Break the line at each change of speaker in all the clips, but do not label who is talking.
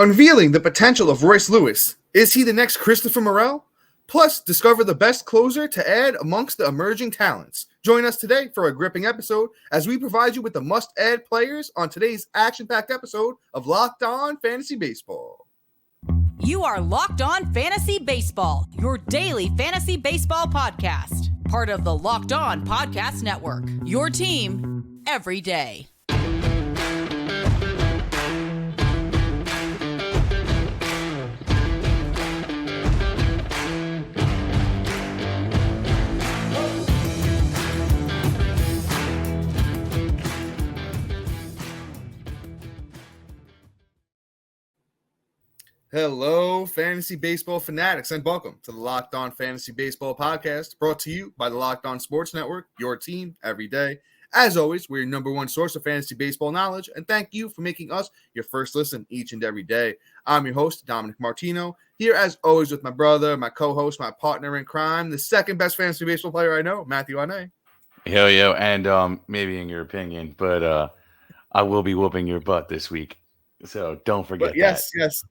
Unveiling the potential of Royce Lewis. Is he the next Christopher Morel? Plus, discover the best closer to add amongst the emerging talents. Join us today for a gripping episode as we provide you with the must-add players on today's action-packed episode of Locked On Fantasy Baseball.
You are Locked On Fantasy Baseball, your daily fantasy baseball podcast. Part of the Locked On Podcast Network, your team every day.
Hello, fantasy baseball fanatics, and welcome to the Locked On Fantasy Baseball Podcast, brought to you by the Locked On Sports Network, your team every day. As always, we're your number one source of fantasy baseball knowledge, and thank you for making us your first listen each and every day. I'm your host, Dominic Martino, here as always with my brother, my co-host, my partner in crime, the second best fantasy baseball player I know, Matthew Ane.
Yo, and maybe in your opinion, but I will be whooping your butt this week, so don't forget that.
Yes.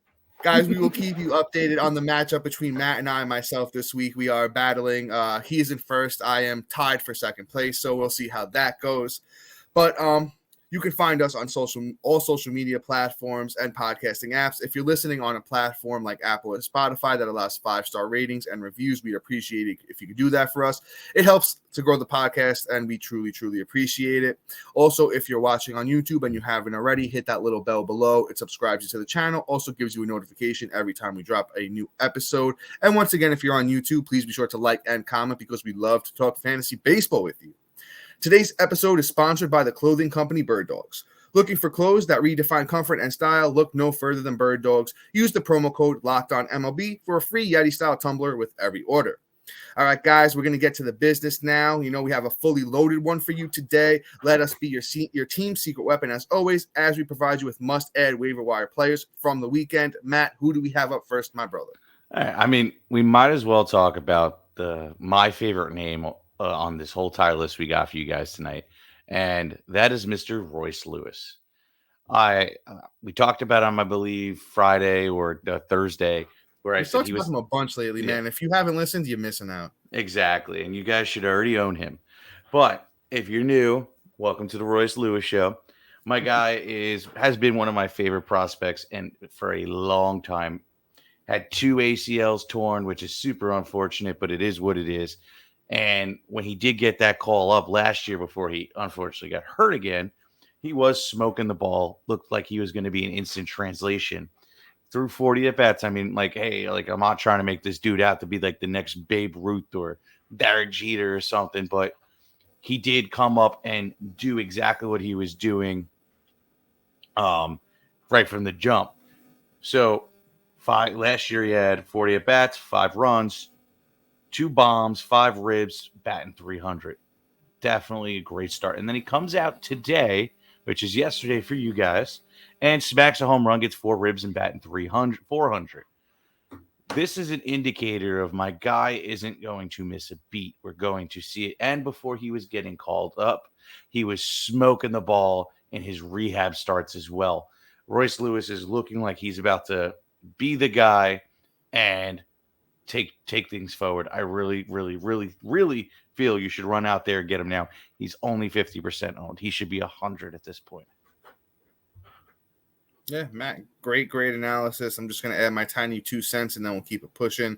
Guys, we will keep you updated on the matchup between Matt and I myself this week. We are battling. He's in first. I am tied for second place, so we'll see how that goes. But you can find us on all social media platforms and podcasting apps. If you're listening on a platform like Apple and Spotify that allows 5-star ratings and reviews, we'd appreciate it if you could do that for us. It helps to grow the podcast, and we truly, truly appreciate it. Also, if you're watching on YouTube and you haven't already, hit that little bell below. It subscribes you to the channel, also gives you a notification every time we drop a new episode. And once again, if you're on YouTube, please be sure to like and comment because we love to talk fantasy baseball with you. Today's episode is sponsored by the clothing company Bird Dogs. Looking for clothes that redefine comfort and style? Look no further than Bird Dogs. Use the promo code LOCKEDONMLB for a free Yeti-style tumbler with every order. All right, guys, we're going to get to the business now. You know, we have a fully loaded one for you today. Let us be your team's secret weapon, as always, as we provide you with must-add waiver wire players from the weekend. Matt, who do we have up first, my brother?
I mean, we might as well talk about my favorite name on this whole entire list we got for you guys tonight, and that is Mr. Royce Lewis. We talked about him, I believe, Friday or Thursday, where I said he was
him a bunch lately, man. If you haven't listened, you're missing out.
Exactly, and you guys should already own him. But if you're new, welcome to the Royce Lewis Show. My guy has been one of my favorite prospects, and for a long time, had 2 ACLs torn, which is super unfortunate, but it is what it is. And when he did get that call up last year before he unfortunately got hurt again, he was smoking the ball. Looked like he was going to be an instant translation. Through 40 at-bats, I mean, I'm not trying to make this dude out to be like the next Babe Ruth or Derek Jeter or something, but he did come up and do exactly what he was doing right from the jump. So last year he had 40 at-bats, 5 runs, 2 bombs, 5 ribs, batting .300. Definitely a great start. And then he comes out today, which is yesterday for you guys, and smacks a home run, gets 4 ribs and batting .400. This is an indicator of my guy isn't going to miss a beat. We're going to see it. And before he was getting called up, he was smoking the ball in his rehab starts as well. Royce Lewis is looking like he's about to be the guy and take things forward. I really, really, really, really feel you should run out there and get him now. He's only 50% owned. He should be 100 at this point.
Yeah, Matt, great analysis. I'm just going to add my tiny 2 cents, and then we'll keep it pushing.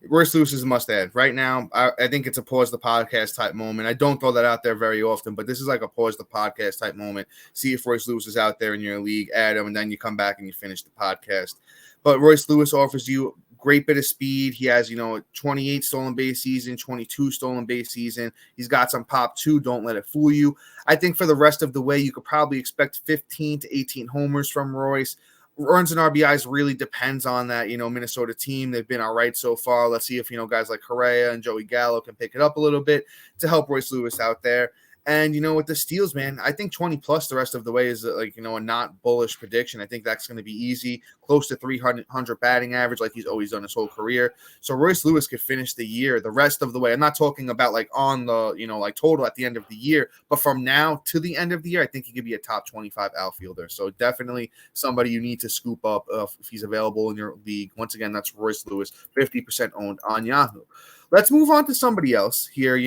Royce Lewis is a must-add. Right now, I think it's a pause the podcast type moment. I don't throw that out there very often, but this is like a pause the podcast type moment. See if Royce Lewis is out there in your league, add him, and then you come back and you finish the podcast. But Royce Lewis offers you great bit of speed. He has, 28 stolen base season, 22 stolen base season. He's got some pop too. Don't let it fool you. I think for the rest of the way, you could probably expect 15 to 18 homers from Royce. Runs and RBIs really depends on that, Minnesota team. They've been all right so far. Let's see if, guys like Correa and Joey Gallo can pick it up a little bit to help Royce Lewis out there. And, with the steals, man, I think 20 plus the rest of the way is a not bullish prediction. I think that's going to be easy, close to 300 batting average like he's always done his whole career. So Royce Lewis could finish the year the rest of the way. I'm not talking about on the, total at the end of the year, but from now to the end of the year, I think he could be a top 25 outfielder. So definitely somebody you need to scoop up if he's available in your league. Once again, that's Royce Lewis, 50% owned on Yahoo. Let's move on to somebody else here.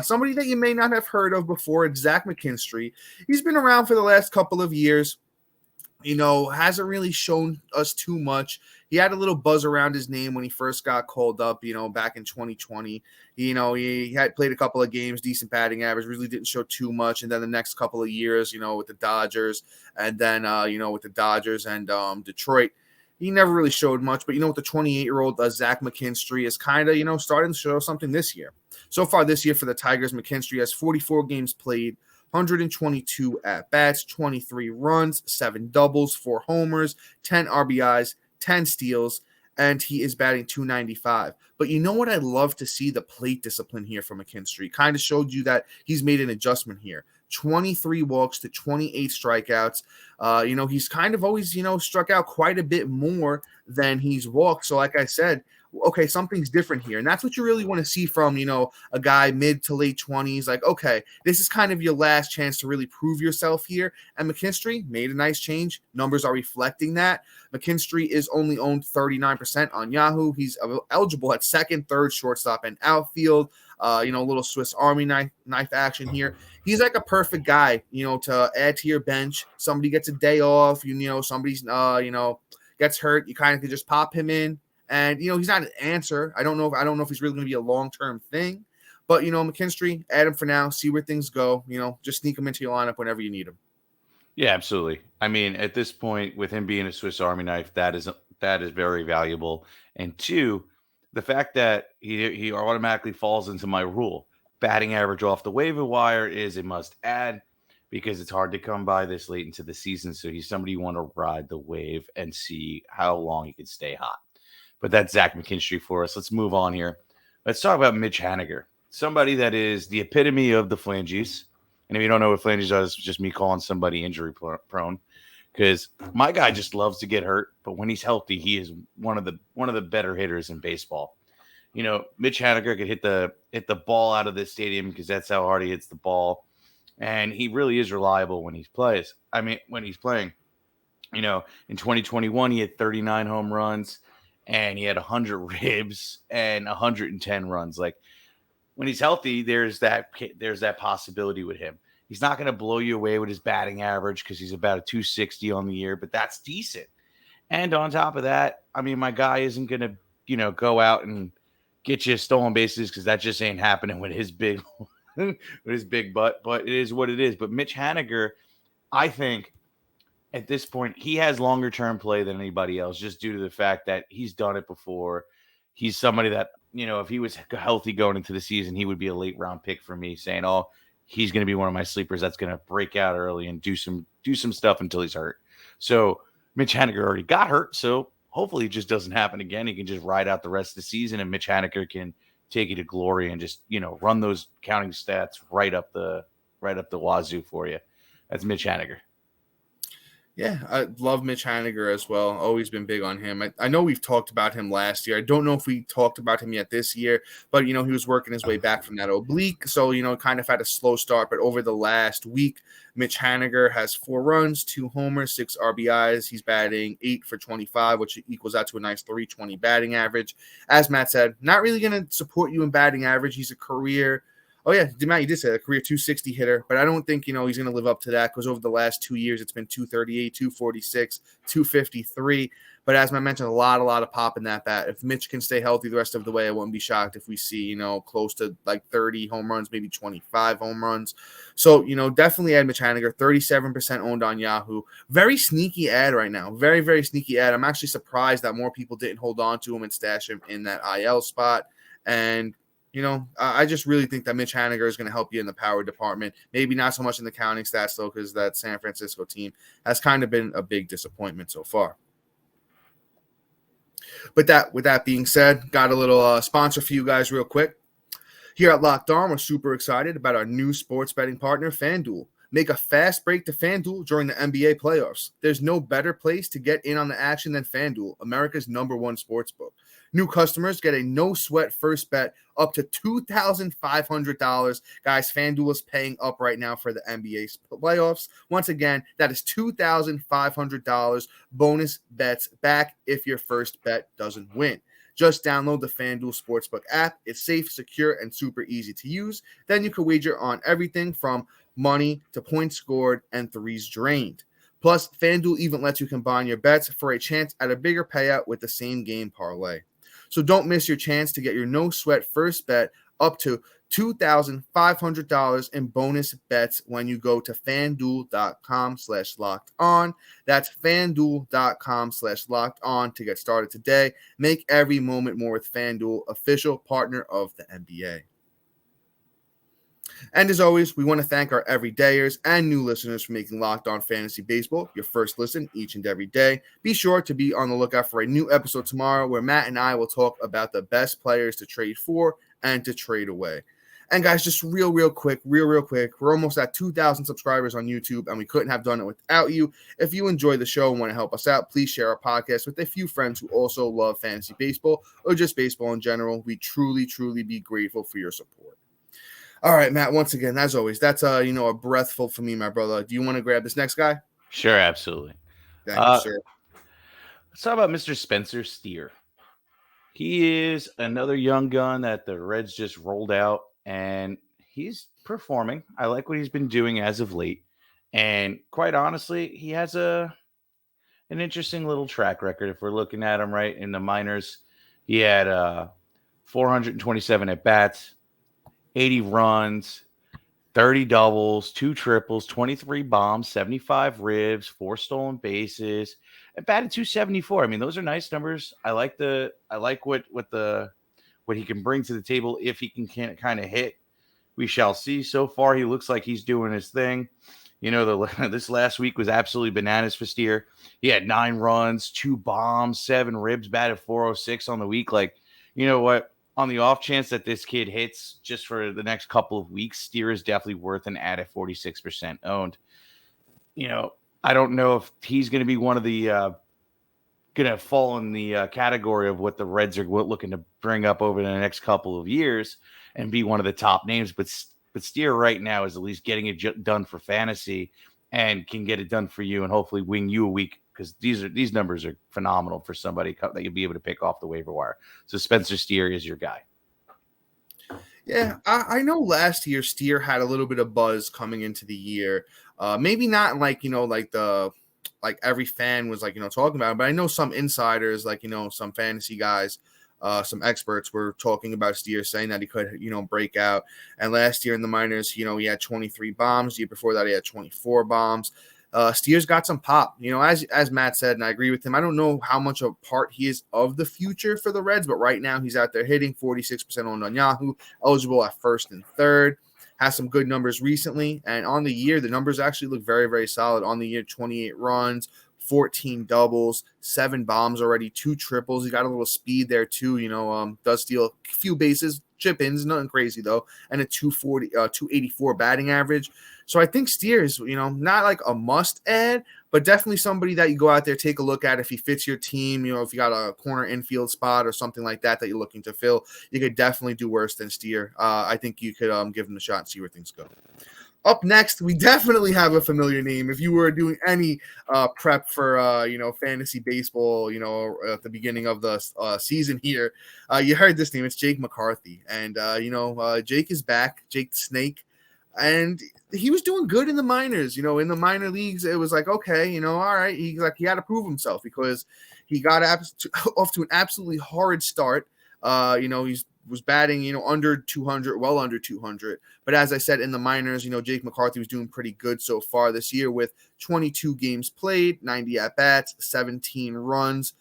Somebody that you may not have heard of before. It's Zach McKinstry. He's been around for the last couple of years. Hasn't really shown us too much. He had a little buzz around his name when he first got called up, back in 2020. He had played a couple of games, decent batting average, really didn't show too much. And then the next couple of years, with the Dodgers and then, with the Dodgers and Detroit, he never really showed much. But, with the 28-year-old Zach McKinstry is kind of, starting to show something this year. So far this year for the Tigers, McKinstry has 44 games played, 122 at-bats, 23 runs, 7 doubles, 4 homers, 10 RBIs, 10 steals, and he is batting .295. But you know what? I love to see the plate discipline here from McKinstry. Kind of showed you that he's made an adjustment here. 23 walks to 28 strikeouts. He's kind of always, struck out quite a bit more than he's walked. So like I said, okay, something's different here. And that's what you really want to see from, a guy mid to late 20s. Like, okay, this is kind of your last chance to really prove yourself here. And McKinstry made a nice change. Numbers are reflecting that. McKinstry is only owned 39% on Yahoo. He's eligible at second, third, shortstop, and outfield. A little Swiss Army knife action here. He's like a perfect guy, to add to your bench. Somebody gets a day off, somebody's, gets hurt. You kind of could just pop him in. And, he's not an answer. I don't know if he's really going to be a long-term thing. But, McKinstry, add him for now, see where things go. Just sneak him into your lineup whenever you need him. Yeah,
absolutely. I mean, at this point, with him being a Swiss Army knife, that is very valuable. And two, the fact that he automatically falls into my rule. Batting average off the waiver wire is a must-add because it's hard to come by this late into the season. So he's somebody you want to ride the wave and see how long he can stay hot. But that's Zach McKinstry for us. Let's move on here. Let's talk about Mitch Haniger, somebody that is the epitome of the flanges. And if you don't know what flanges are, it's just me calling somebody injury prone because my guy just loves to get hurt. But when he's healthy, he is one of the better hitters in baseball. Mitch Haniger could hit the ball out of this stadium because that's how hard he hits the ball. And he really is reliable when he plays. When he's playing. In 2021, he had 39 home runs. And he had 100 ribs and 110 runs. Like when he's healthy, there's that possibility with him. He's not going to blow you away with his batting average because he's about a 260 on the year, but that's decent. And on top of that, my guy isn't going to, go out and get you stolen bases because that just ain't happening with his big, with his big butt. But it is what it is. But Mitch Haniger, I think, at this point, he has longer term play than anybody else just due to the fact that he's done it before. He's somebody that, if he was healthy going into the season, he would be a late round pick for me saying, oh, he's going to be one of my sleepers that's going to break out early and do some stuff until he's hurt. So Mitch Haniger already got hurt. So hopefully it just doesn't happen again. He can just ride out the rest of the season and Mitch Haniger can take you to glory and just, run those counting stats right up the wazoo for you. That's Mitch Haniger.
Yeah, I love Mitch Haniger as well. Always been big on him. I know we've talked about him last year. I don't know if we talked about him yet this year, but, he was working his way back from that oblique. So, kind of had a slow start. But over the last week, Mitch Haniger has 4 runs, 2 homers, 6 RBIs. He's batting 8 for 25, which equals out to a nice 320 batting average. As Matt said, not really going to support you in batting average. He's a career – oh, yeah, Matt, you did say a career 260 hitter, but I don't think, he's going to live up to that because over the last 2 years, it's been 238, 246, 253. But as I mentioned, a lot of pop in that bat. If Mitch can stay healthy the rest of the way, I wouldn't be shocked if we see, close to like 30 home runs, maybe 25 home runs. So, definitely add Mitch Haniger, 37% owned on Yahoo. Very sneaky ad right now. Very, very sneaky ad. I'm actually surprised that more people didn't hold on to him and stash him in that IL spot. And I just really think that Mitch Haniger is going to help you in the power department. Maybe not so much in the counting stats, though, because that San Francisco team has kind of been a big disappointment so far. But with that being said, got a little sponsor for you guys real quick. Here at Locked On, we're super excited about our new sports betting partner, FanDuel. Make a fast break to FanDuel during the NBA playoffs. There's no better place to get in on the action than FanDuel, America's #1 sportsbook. New customers get a no-sweat first bet up to $2,500. Guys, FanDuel is paying up right now for the NBA playoffs. Once again, that is $2,500 bonus bets back if your first bet doesn't win. Just download the FanDuel Sportsbook app. It's safe, secure, and super easy to use. Then you can wager on everything from money to points scored and threes drained. Plus, FanDuel even lets you combine your bets for a chance at a bigger payout with the same game parlay. So don't miss your chance to get your no-sweat first bet up to $2,500 in bonus bets when you go to FanDuel.com/lockedon. That's FanDuel.com/lockedon to get started today. Make every moment more with FanDuel, official partner of the NBA. And as always, we want to thank our everydayers and new listeners for making Locked On Fantasy Baseball your first listen each and every day. Be sure to be on the lookout for a new episode tomorrow where Matt and I will talk about the best players to trade for and to trade away. And guys, just real quick, we're almost at 2,000 subscribers on YouTube, and we couldn't have done it without you. If you enjoy the show and want to help us out, please share our podcast with a few friends who also love fantasy baseball or just baseball in general. We truly be grateful for your support. All right, Matt, once again, as always, that's a breathful for me, my brother. Do you want to grab this next guy?
Sure, absolutely.
Thank you, sir.
Let's talk about Mr. Spencer Steer. He is another young gun that the Reds just rolled out, and he's performing. I like what he's been doing as of late. And quite honestly, he has an interesting little track record. If we're looking at him right in the minors, he had 427 at-bats, 80 runs, 30 doubles, 2 triples, 23 bombs, 75 ribs, 4 stolen bases, and batted .274. I mean, those are nice numbers. I like what he can bring to the table if he can kind of hit. We shall see. So far, he looks like he's doing his thing. This last week was absolutely bananas for Steer. He had 9 runs, 2 bombs, 7 ribs, batted .406 on the week. Like, you know what? On the off chance that this kid hits just for the next couple of weeks, Steer is definitely worth an ad at 46% owned. I don't know if he's going to be one of the going to fall in the category of what the Reds are looking to bring up over the next couple of years and be one of the top names. But Steer right now is at least getting it done for fantasy and can get it done for you and hopefully wing you a week, because these numbers are phenomenal for somebody that you'll be able to pick off the waiver wire. So Spencer Steer is your guy.
Yeah, I know last year Steer had a little bit of buzz coming into the year. Maybe not like every fan was talking about it, but I know some insiders, some fantasy guys, some experts were talking about Steer, saying that he could, break out. And last year in the minors, he had 23 bombs. The year before that, he had 24 bombs. Steer's got some pop, as Matt said, and I agree with him. I don't know how much a part he is of the future for the Reds, but right now he's out there hitting 46% on Yahoo, eligible at first and third, has some good numbers recently. And on the year, the numbers actually look very, very solid. On the year, 28 runs, 14 doubles, 7 bombs already, 2 triples. He got a little speed there too, does steal a few bases, chip-ins, nothing crazy though, and a 284 batting average. So I think Steer is, not like a must add, but definitely somebody that you go out there, take a look at if he fits your team. If you got a corner infield spot or something like that you're looking to fill, you could definitely do worse than Steer. I think you could give him a shot and see where things go. Up next, we definitely have a familiar name. If you were doing any prep for, fantasy baseball, at the beginning of the season here, you heard this name. It's Jake McCarthy. And, Jake is back, Jake the Snake. And he was doing good in the minors. In the minor leagues, it was like, okay, all right. He had to prove himself because he got off to an absolutely horrid start. He was batting, under 200, well under 200. But as I said, in the minors, Jake McCarthy was doing pretty good so far this year with 22 games played, 90 at-bats, 17 runs,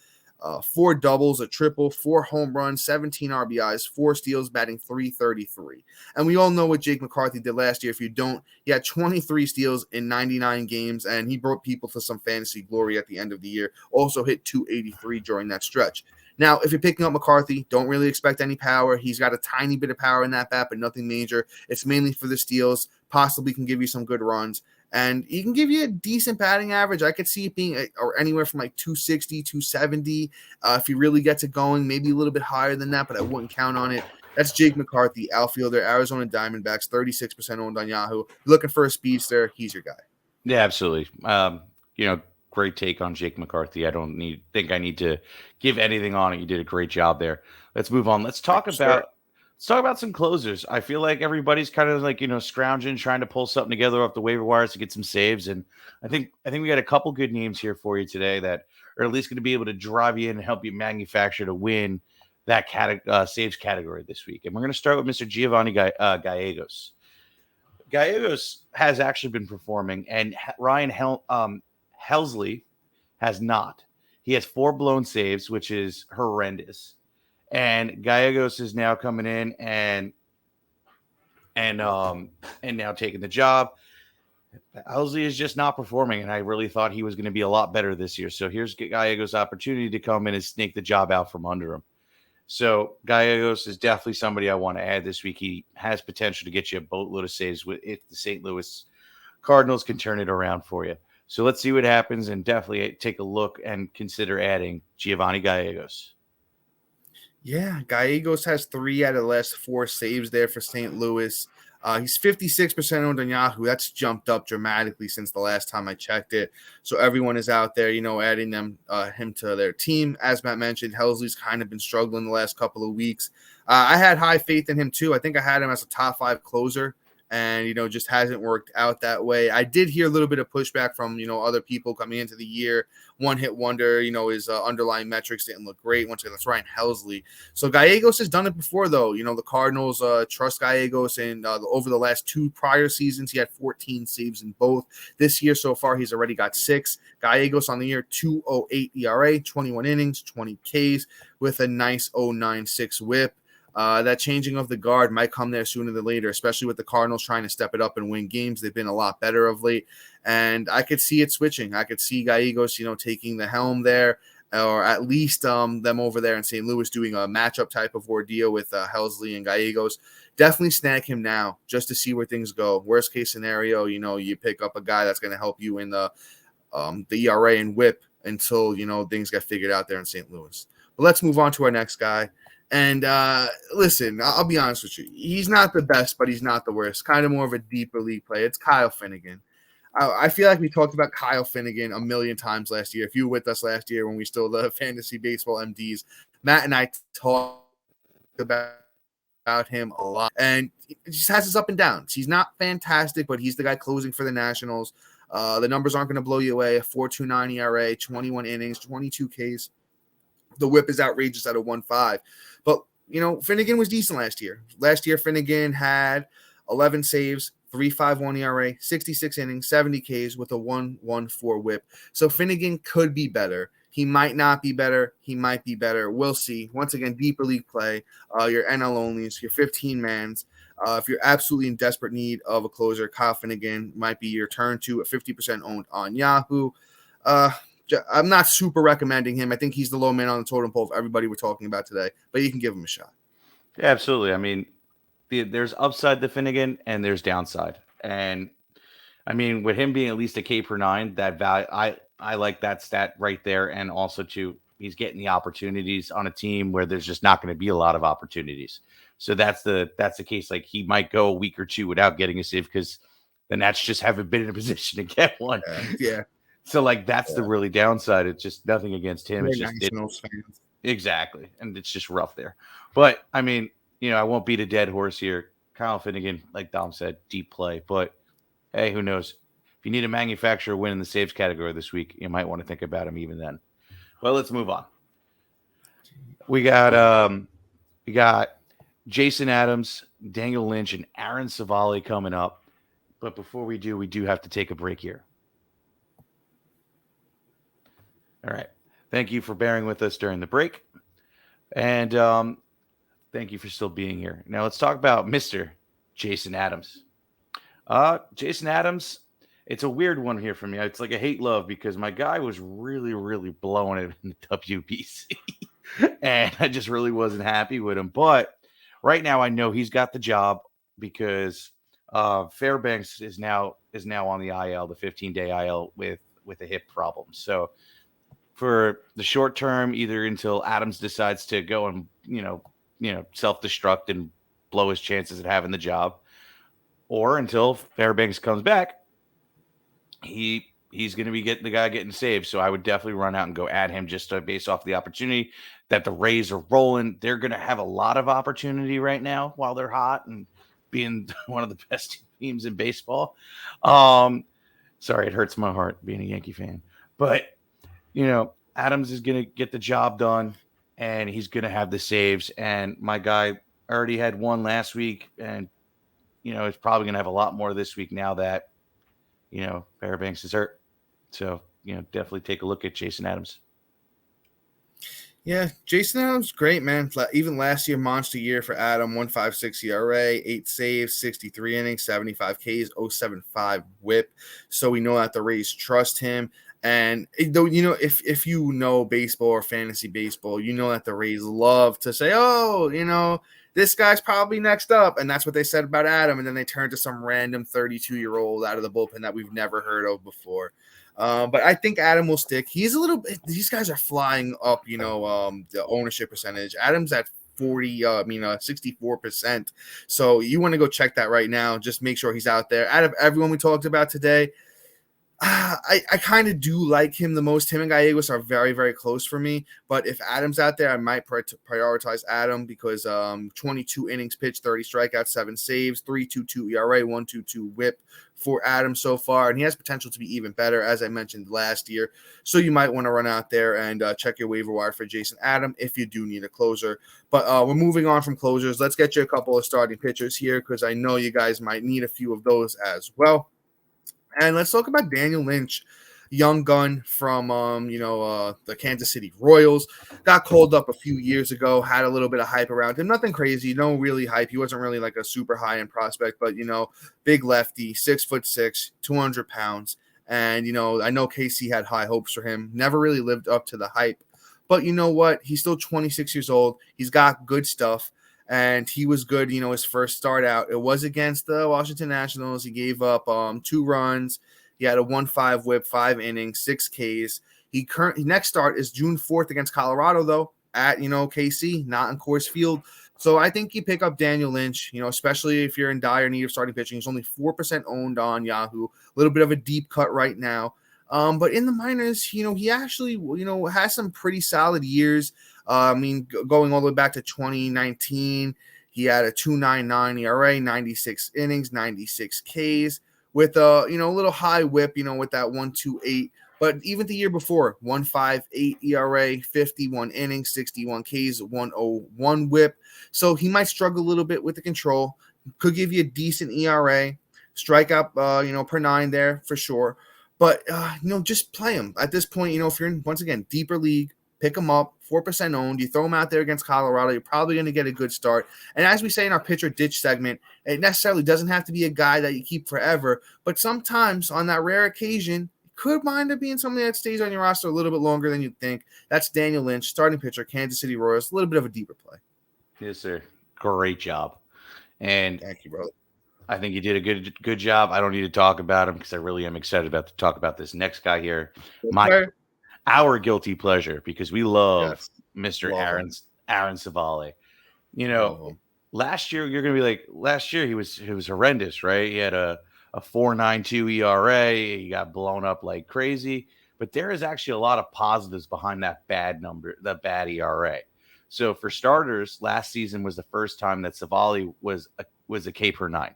4 doubles, a triple, 4 home runs, 17 RBIs, 4 steals, batting .333. And we all know what Jake McCarthy did last year. If you don't, he had 23 steals in 99 games, and he brought people to some fantasy glory at the end of the year. Also hit .283 during that stretch. Now, if you're picking up McCarthy, don't really expect any power. He's got a tiny bit of power in that bat, but nothing major. It's mainly for the steals, possibly can give you some good runs. And he can give you a decent batting average. I could see it being or anywhere from like 260, 270. If he really gets it going, maybe a little bit higher than that, but I wouldn't count on it. That's Jake McCarthy, outfielder, Arizona Diamondbacks, 36% owned on Yahoo. Looking for a speedster, he's your guy.
Yeah, absolutely. Great take on Jake McCarthy. I don't think I need to give anything on it. You did a great job there. Let's move on. Let's talk about some closers. I feel like everybody's kind of like, scrounging, trying to pull something together off the waiver wires to get some saves. And I think we got a couple good names here for you today that are at least going to be able to drive you in and help you manufacture to win that saves category this week. And we're going to start with Mr. Giovanny Gallegos. Gallegos has actually been performing, and Ryan Helsley has not. He has 4 blown saves, which is horrendous. And Gallegos is now coming in and now taking the job. Helsley is just not performing, and I really thought he was going to be a lot better this year. So here's Gallegos' opportunity to come in and snake the job out from under him. So Gallegos is definitely somebody I want to add this week. He has potential to get you a boatload of saves if the St. Louis Cardinals can turn it around for you. So let's see what happens, and definitely take a look and consider adding Giovanny Gallegos.
Yeah, Gallegos has 3 out of the last 4 saves there for St. Louis. He's 56% owned on Yahoo. That's jumped up dramatically since the last time I checked it. So everyone is out there, adding him to their team. As Matt mentioned, Helsley's kind of been struggling the last couple of weeks. I had high faith in him too. I think I had him as a top 5 closer, and just hasn't worked out that way. I did hear a little bit of pushback from other people coming into the year. One hit wonder, his underlying metrics didn't look great. Once again, that's Ryan Helsley. So Gallegos has done it before, though. The Cardinals trust Gallegos, and over the last 2 prior seasons, he had 14 saves in both. This year so far, he's already got 6. Gallegos on the year, 2.08 ERA, 21 innings, 20 Ks with a nice 0.96 WHIP. That changing of the guard might come there sooner than later, especially with the Cardinals trying to step it up and win games. They've been a lot better of late, and I could see it switching. I could see Gallegos, taking the helm there, or at least them over there in St. Louis doing a matchup type of ordeal with Helsley and Gallegos. Definitely snag him now just to see where things go. Worst case scenario, you pick up a guy that's going to help you in the ERA and WHIP until things get figured out there in St. Louis. But let's move on to our next guy. And listen, I'll be honest with you. He's not the best, but he's not the worst. Kind of more of a deeper league play. It's Kyle Finnegan. I feel like we talked about Kyle Finnegan a million times last year. If you were with us last year when we still the fantasy baseball MDs, Matt and I talked about him a lot. And he just has his up and downs. He's not fantastic, but he's the guy closing for the Nationals. The numbers aren't going to blow you away. A 4.29 ERA, 21 innings, 22 Ks. The WHIP is outrageous at a 1.5. But, Finnegan was decent last year. Last year, Finnegan had 11 saves, 3.51 ERA, 66 innings, 70 Ks with a 1.14 WHIP. So Finnegan could be better. He might not be better. He might be better. We'll see. Once again, deeper league play. Your NL onlys, your 15-mans. If you're absolutely in desperate need of a closer, Kyle Finnegan might be your turn to at 50% owned on Yahoo. I'm not super recommending him. I think he's the low man on the totem pole of everybody we're talking about today, but you can give him a shot.
Yeah, absolutely. I mean, there's upside to Finnegan and there's downside. And I mean, with him being at least a K per 9, that value, I like that stat right there. And also too, he's getting the opportunities on a team where there's just not going to be a lot of opportunities. So that's the case. Like, he might go a week or 2 without getting a save because the Nats just haven't been in a position to get one.
Yeah.
So, that's the really downside. It's just nothing against him. It's just
Nationals fans.
Exactly. And it's just rough there. But, I mean, I won't beat a dead horse here. Kyle Finnegan, like Dom said, deep play. But, hey, who knows? If you need a manufacturer win in the saves category this week, you might want to think about him even then. Well, let's move on. We got Jason Adams, Daniel Lynch, and Aaron Civale coming up. But before we do have to take a break here. All right. Thank you for bearing with us during the break. And thank you for still being here. Now let's talk about Mr. Jason Adams. Jason Adams, it's a weird one here for me. It's like a hate-love because my guy was really, really blowing it in the WBC. and I just really wasn't happy with him. But right now, I know he's got the job because Fairbanks is now on the IL, the 15-day IL with a hip problem. So for the short term, either until Adams decides to go and self-destruct and blow his chances at having the job, or until Fairbanks comes back, he's going to be the guy getting saved. So I would definitely run out and go at him just based off the opportunity that the Rays are rolling. They're going to have a lot of opportunity right now while they're hot and being one of the best teams in baseball. Sorry, it hurts my heart being a Yankee fan, but Adams is going to get the job done and he's going to have the saves. And my guy already had one last week, and he's probably going to have a lot more this week now that Fairbanks is hurt. So, definitely take a look at Jason Adams.
Yeah, Jason Adams, great, man. Even last year, monster year for Adam, 1.56 ERA, 8 saves, 63 innings, 75 Ks, 0.75 whip. So we know that the Rays trust him. And though, if you know baseball or fantasy baseball, you know that the Rays love to say, oh, this guy's probably next up. And that's what they said about Adam. And then they turned to some random 32-year-old out of the bullpen that we've never heard of before. But I think Adam will stick. He's a little bit, these guys are flying up, the ownership percentage. Adam's at 64%. So you want to go check that right now. Just make sure he's out there. Out of everyone we talked about today, I kind of do like him the most. Him and Gallegos are very, very close for me. But if Adam's out there, I might prioritize Adam because 22 innings pitched, 30 strikeouts, 7 saves, 3.22 ERA, 1.22 whip for Adam so far. And he has potential to be even better, as I mentioned last year. So you might want to run out there and check your waiver wire for Jason Adam if you do need a closer. But we're moving on from closers. Let's get you a couple of starting pitchers here because I know you guys might need a few of those as well. And let's talk about Daniel Lynch, young gun from, the Kansas City Royals. Got called up a few years ago, had a little bit of hype around him. Nothing crazy, no really hype. He wasn't really like a super high-end prospect, but, big lefty, 6'6", 200 pounds. And, I know KC had high hopes for him. Never really lived up to the hype. But you know what? He's still 26 years old. He's got good stuff. And he was good, his first start out. It was against the Washington Nationals. He gave up 2 runs. He had a 1.5 whip, 5 innings, 6 Ks. His next start is June 4th against Colorado, though, at, KC, not in Coors Field. So I think you pick up Daniel Lynch, especially if you're in dire need of starting pitching. He's only 4% owned on Yahoo. A little bit of a deep cut right now. But in the minors, he actually, has some pretty solid years. Going all the way back to 2019, he had a 2.99 ERA, 96 innings, 96 Ks with a, little high whip, with that 1.28. But even the year before, 1.58 ERA, 51 innings, 61 Ks, 1.01 whip. So he might struggle a little bit with the control. Could give you a decent ERA, strikeout, per 9 there for sure. But, just play him. At this point, if you're in, once again, deeper league, pick him up, 4% owned. You throw him out there against Colorado, you're probably going to get a good start. And as we say in our pitcher ditch segment, it necessarily doesn't have to be a guy that you keep forever. But sometimes, on that rare occasion, it could wind up being somebody that stays on your roster a little bit longer than you'd think. That's Daniel Lynch, starting pitcher, Kansas City Royals. A little bit of a deeper play.
Yes, sir. Great job. And
thank you, brother.
I think you did a good job. I don't need to talk about him because I really am excited to talk about this next guy here. Our guilty pleasure, because we love Mr. Aaron Civale. Last year you're gonna be like, last year he was horrendous, right? He had a 4.92 ERA. He got blown up like crazy. But there is actually a lot of positives behind that bad number, that bad ERA. So for starters, last season was the first time that Civale was a K per 9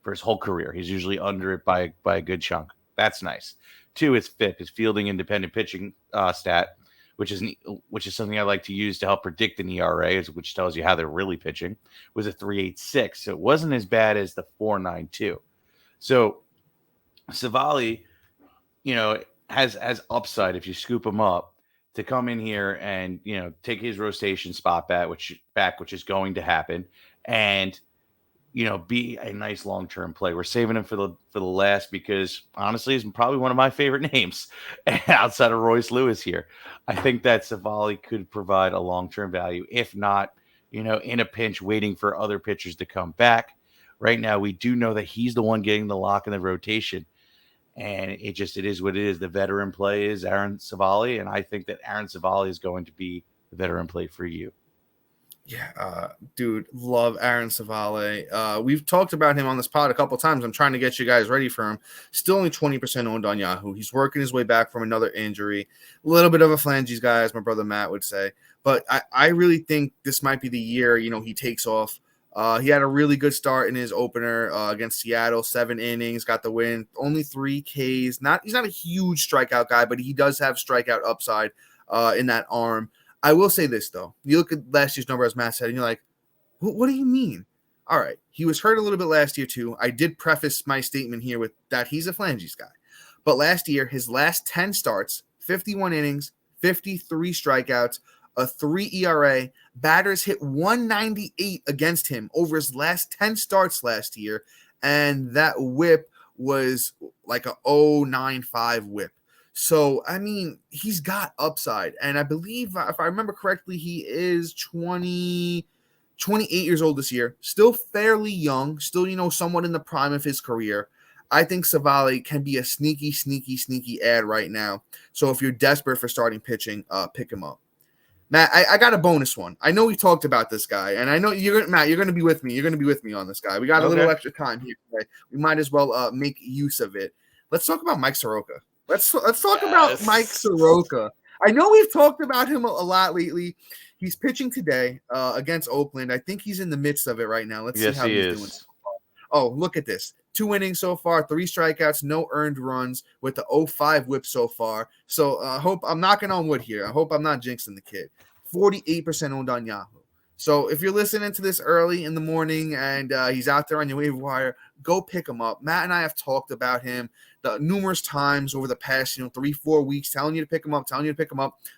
for his whole career. He's usually under it by a good chunk. That's nice. 2, his FIP, his fielding independent pitching stat, which is something I like to use to help predict an ERA, which tells you how they're really pitching, was a 3.86. So it wasn't as bad as the 4.92. So Civale, has upside if you scoop him up to come in here and, take his rotation spot back, which is going to happen, and be a nice long-term play. We're saving him for the last because honestly, he's probably one of my favorite names outside of Royce Lewis here. I think that Civale could provide a long-term value, if not, in a pinch, waiting for other pitchers to come back. Right now, we do know that he's the one getting the lock in the rotation, and it is what it is. The veteran play is Aaron Civale, and I think that Aaron Civale is going to be the veteran play for you.
Yeah, dude, love Aaron Civale. We've talked about him on this pod a couple times. I'm trying to get you guys ready for him. Still only 20% owned on Yahoo. He's working his way back from another injury. A little bit of a phalanges guy, as my brother Matt would say. But I really think this might be the year, he takes off. He had a really good start in his opener against Seattle, 7 innings, got the win, only 3 Ks. He's not a huge strikeout guy, but he does have strikeout upside in that arm. I will say this, though. You look at last year's number, as Matt said, and you're like, what do you mean? All right, he was hurt a little bit last year, too. I did preface my statement here with that he's a phalanges guy. But last year, his last 10 starts, 51 innings, 53 strikeouts, a 3 ERA, batters hit 198 against him over his last 10 starts last year, and that whip was like a 0.95 whip. So, I mean, he's got upside. And I believe, if I remember correctly, he is 28 years old this year. Still fairly young. Still, somewhat in the prime of his career. I think Civale can be a sneaky ad right now. So, if you're desperate for starting pitching, pick him up. Matt, I got a bonus one. I know we talked about this guy, and I know you're going to be with me. You're going to be with me on this guy. We got a little extra time here today. We might as well make use of it. Let's talk about Mike Soroka. Let's talk about Mike Soroka. I know we've talked about him a lot lately. He's pitching today against Oakland. I think he's in the midst of it right now. Let's see how he's doing. Oh, look at this. 2 innings so far, 3 strikeouts, no earned runs with the 0.5 whip so far. So I hope I'm knocking on wood here. I hope I'm not jinxing the kid. 48% owned on Yahoo. So if you're listening to this early in the morning and he's out there on your waiver wire, go pick him up. Matt and I have talked about him numerous times over the past 3-4 weeks, telling you to pick him up.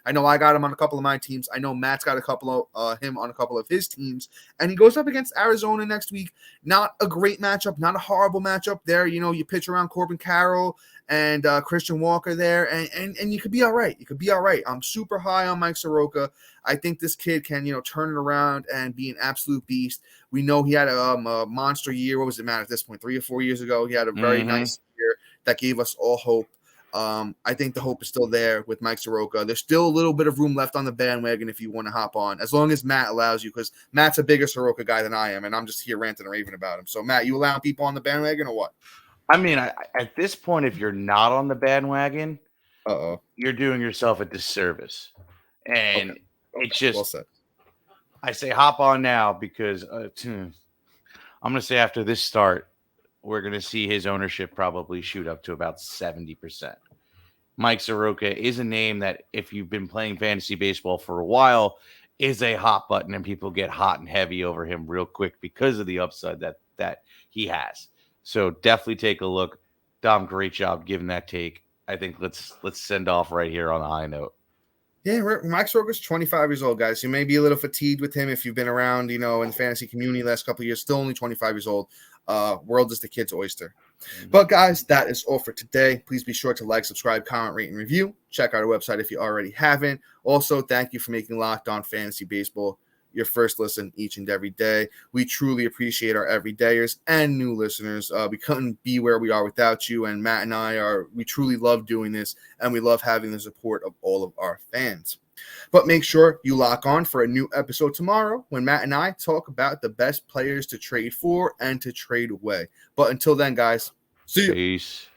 I know I got him on a couple of my teams. I know Matt's got a couple of him on a couple of his teams. And he goes up against Arizona next week. Not a great matchup, not a horrible matchup there. You pitch around Corbin Carroll and Christian Walker there, and you could be all right. I'm super high on Mike Soroka. I think this kid can, turn it around and be an absolute beast. We know he had a monster year. What was it, Matt, at this point? 3 or 4 years ago, he had a very nice year that gave us all hope. I think the hope is still there with Mike Soroka. There's still a little bit of room left on the bandwagon if you want to hop on, as long as Matt allows you, because Matt's a bigger Soroka guy than I am, and I'm just here ranting and raving about him. So, Matt, you allowing people on the bandwagon or what?
I mean, at this point, if you're not on the bandwagon, you're doing yourself a disservice. And it's just, well said. I say hop on now because I'm going to say after this start, we're going to see his ownership probably shoot up to about 70%. Mike Soroka is a name that, if you've been playing fantasy baseball for a while, is a hot button, and people get hot and heavy over him real quick because of the upside that he has. So definitely take a look. Dom, great job giving that take. I think let's send off right here on a high note.
Yeah, Mike Soroka's 25 years old, guys. You may be a little fatigued with him if you've been around, in the fantasy community the last couple of years. Still only 25 years old. World is the kid's oyster. But, guys, that is all for today. Please be sure to like, subscribe, comment, rate, and review. Check out our website if you already haven't. Also, thank you for making Locked On Fantasy Baseball your first listen each and every day. We truly appreciate our everydayers and new listeners. We couldn't be where we are without you, and Matt and we truly love doing this, and we love having the support of all of our fans. But make sure you lock on for a new episode tomorrow when Matt and I talk about the best players to trade for and to trade away. But until then, guys, see you.
Peace.